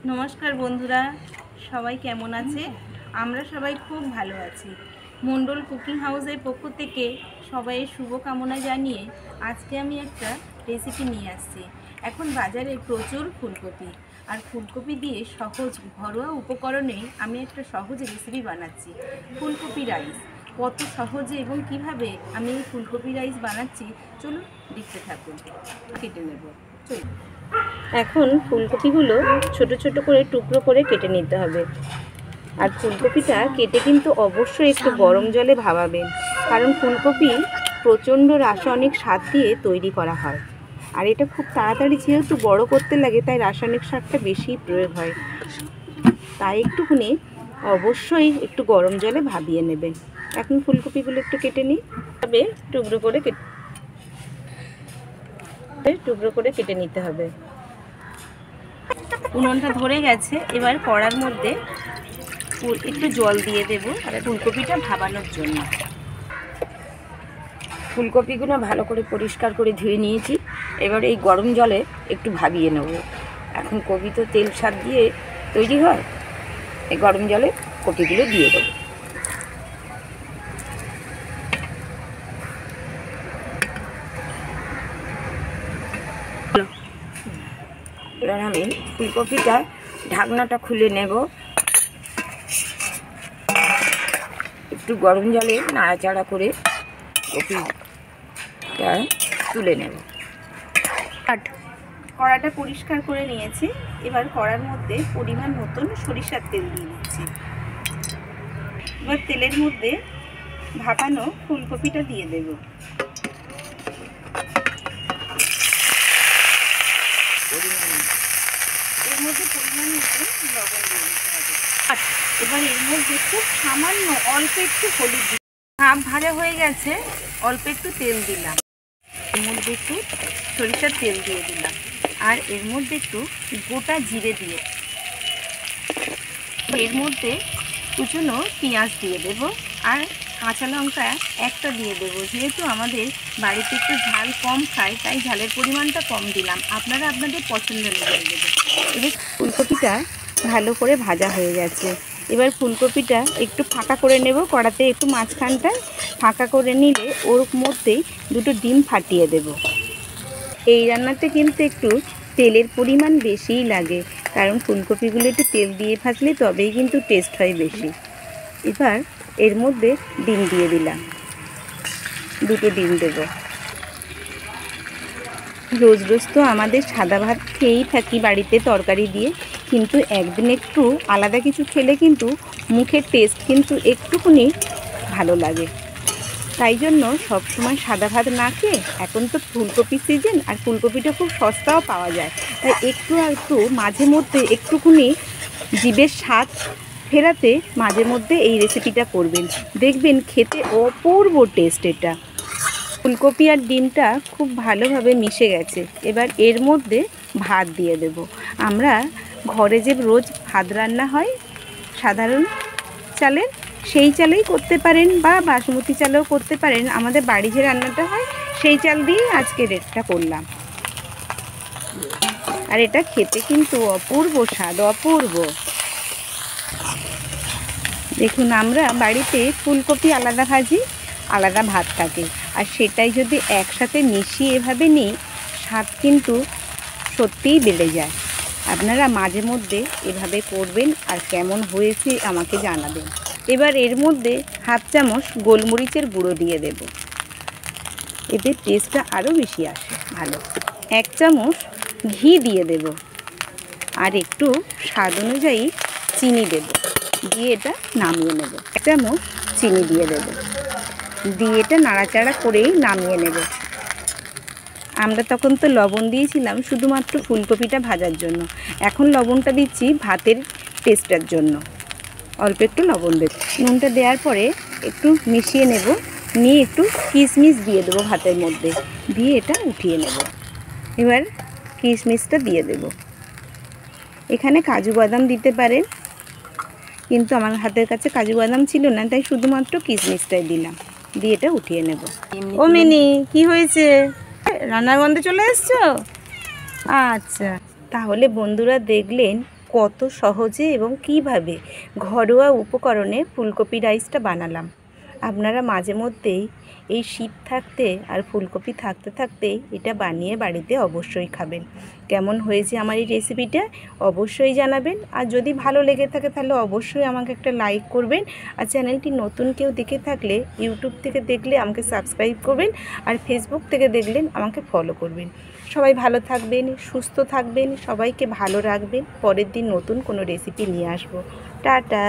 নমস্কার বন্ধুরা, সবাই কেমন আছে? আমরা সবাই খুব ভালো আছি। মণ্ডল কুকিং হাউসের পক্ষ থেকে সবাইয়ের শুভকামনা জানিয়ে আজকে আমি একটা রেসিপি নিয়ে আসছি। এখন বাজারে প্রচুর ফুলকপি, আর ফুলকপি দিয়ে সহজ ঘরোয়া উপকরণে আমি একটা সহজ রেসিপি বানাচ্ছি, ফুলকপি রাইস। কত সহজে এবং কিভাবে আমি এই ফুলকপি রাইস বানাচ্ছি চলুন দেখতে থাকুন। কেটে নেব, চলুন। এখন ফুলকপিগুলো ছোট ছোট করে টুকরো করে কেটে নিতে হবে। আর ফুলকপিটা কেটে কিন্তু অবশ্যই একটু গরম জলে ভাপাবেন, কারণ ফুলকপি প্রচণ্ড রাসায়নিক সার দিয়ে তৈরি করা হয়। আর এটা খুব তাড়াতাড়ি যেহেতু বড় করতে লাগে, তাই রাসায়নিক সারটা বেশি প্রয়োগ হয়। তাই একটুখানি অবশ্যই একটু গরম জলে ভাপিয়ে নেবেন। এখন ফুলকপিগুলো একটু কেটে নিই, তবে টুকরো করে কেটে নিতে হবে। উনুনটা ধরে গেছে, এবার কড়ার মধ্যে একটু জল দিয়ে দেব আর ফুলকপিটা ভাপানোর জন্য। ফুলকপিগুলো ভালো করে পরিষ্কার করে ধুয়ে নিয়েছি, এবার এই গরম জলে একটু ভাপিয়ে নেব। এখন কপি তো তেল সার দিয়ে তৈরি হয়, এই গরম জলে কপিগুলো দিয়ে দেবো। এবার আমি ফুলকপিটা ঢাকনাটা খুলে নেব, একটু গরম জলে নাড়াচাড়া করে কপিটা তুলে নেব। কড়াটা পরিষ্কার করে নিয়েছি, এবার কড়ার মধ্যে পরিমাণ মতন সরিষার তেল দিয়ে দিচ্ছি। এবার তেলের মধ্যে ভাপানো ফুলকপিটা দিয়ে দেব। এর মধ্যে পরিমাণ মতন লবণ দিয়ে দিতে হবে। এবার এর মধ্যে খুব সামান্য অল্প একটু হলুদ দিই। হাফ ভাজা হয়ে গেছে, অল্প একটু তেল দিলাম, এর মধ্যে একটু সরিষার তেল দিয়ে দিলাম, আর এর মধ্যে একটু গোটা জিরে দিয়ে, এর মধ্যে কুচনো পেঁয়াজ দিয়ে দেব, আর কাঁচা লঙ্কা একটা দিয়ে দেব। যেহেতু আমাদের বাড়িতে একটু ঝাল কম খায়, তাই ঝালের পরিমাণটা কম দিলাম, আপনারা আপনাদের পছন্দ অনুযায়ী দেবেন। এবার ফুলকপিটা ভালো করে ভাজা হয়ে গেছে, এবার ফুলকপিটা একটু ফাঁকা করে নেব। কড়াতে একটু মাঝখানটা ফাঁকা করে নিলে ওর মধ্যেই দুটো ডিম ফাটিয়ে দেব। এই রান্নাতে কিন্তু একটু তেলের পরিমাণ বেশিই লাগে, কারণ ফুলকপিগুলো একটু তেল দিয়ে ভাজলে তবেই কিন্তু টেস্ট হয় বেশি। এবার এর মধ্যে ডিম দিয়ে দিলাম, দুটো ডিম দেব। রোজ রোজ তো আমাদের সাদা ভাত খেয়েই থাকি বাড়িতে তরকারি দিয়ে, কিন্তু একদিন একটু আলাদা কিছু খেলে কিন্তু মুখের টেস্ট কিন্তু একটুখানি ভালো লাগে। তাই জন্য সবসময় সাদা ভাত না খেয়ে, এখন তো ফুলকপি সিজন আর ফুলকপিটা খুব সস্তাও পাওয়া যায়, তাই একটু মাঝে মধ্যে একটুখানি জিভের স্বাদ ফেরাতে মাঝে মধ্যে এই রেসিপিটা করবেন, দেখবেন খেতে অপূর্ব টেস্ট। এটা ফুলকপি আর ডিমটা খুব ভালোভাবে মিশে গেছে, এবার এর মধ্যে ভাত দিয়ে দেব। আমরা ঘরে যে রোজ ভাত রান্না হয় সাধারণ চালের, সেই চালেই করতে পারেন বা বাসমতি চালেও করতে পারেন। আমাদের বাড়ি যে রান্নাটা হয় সেই চাল দিয়ে আজকে রেটটা করলাম, আর এটা খেতে কিন্তু অপূর্ব স্বাদ, অপূর্ব। দেখুন, আমরা বাড়িতে ফুলকপি আলাদা ভাজি, আলাদা ভাত থাকে, আর সেটাই যদি একসাথে মিশিয়ে এভাবে নিই, স্বাদ কিন্তু সত্যিই বেড়ে যায়। আপনারা মাঝে মধ্যে এভাবে করবেন, আর কেমন হয়েছে আমাকে জানাবেন। এবার এর মধ্যে হাফ চামচ গোলমরিচের গুঁড়ো দিয়ে দেব, এতে টেস্টটা আরও বেশি আসে ভালো। এক চামচ ঘি দিয়ে দেব, আর একটু স্বাদ অনুযায়ী চিনি দেব, দিয়ে এটা নামিয়ে নেব। এক চামচ চিনি দিয়ে দেব, দিয়ে এটা নাড়াচাড়া করেই নামিয়ে নেব। আমরা তখন তো লবণ দিয়েছিলাম শুধুমাত্র ফুলকপিটা ভাজার জন্য, এখন লবণটা দিচ্ছি ভাতের টেস্টের জন্য, অল্প একটু লবণ দেব। নুনটা দেওয়ার পরে একটু মিশিয়ে নেব, নিয়ে একটু কিশমিশ দিয়ে দেবো ভাতের মধ্যে, দিয়ে এটা উঠিয়ে নেব। এবার কিশমিশটা দিয়ে দেব। এখানে কাজু বাদাম দিতে পারেন, কিন্তু আমার হাতের কাছে কাজু বাদাম ছিল না, তাই শুধুমাত্র কিশমিশটাই দিলাম, দিয়ে এটা উঠিয়ে নেব। ও মিনি, কি হয়েছে? রান্নার গন্ধে চলে এসছো? আচ্ছা, তাহলে বন্ধুরা দেখলেন কত সহজে এবং কিভাবে ঘরোয়া উপকরণে ফুলকপি রাইসটা বানালাম। আপনারা মাঝে মধ্যেই এই শীত থাকতে আর ফুলকপি থাকতে থাকতেই এটা বানিয়ে বাড়িতে অবশ্যই খাবেন। কেমন হয়েছে আমার এই রেসিপিটা অবশ্যই জানাবেন। আর যদি ভালো লেগে থাকে তাহলে অবশ্যই আমাকে একটা লাইক করবেন। আর চ্যানেলটি নতুন কেউ দেখে থাকলে ইউটিউব থেকে দেখলে আমাকে সাবস্ক্রাইব করবেন, আর ফেসবুক থেকে দেখলেন আমাকে ফলো করবেন। সবাই ভালো থাকবেন, সুস্থ থাকবেন, সবাইকে ভালো রাখবেন। পরের দিন নতুন কোনো রেসিপি নিয়ে আসবো। টাটা।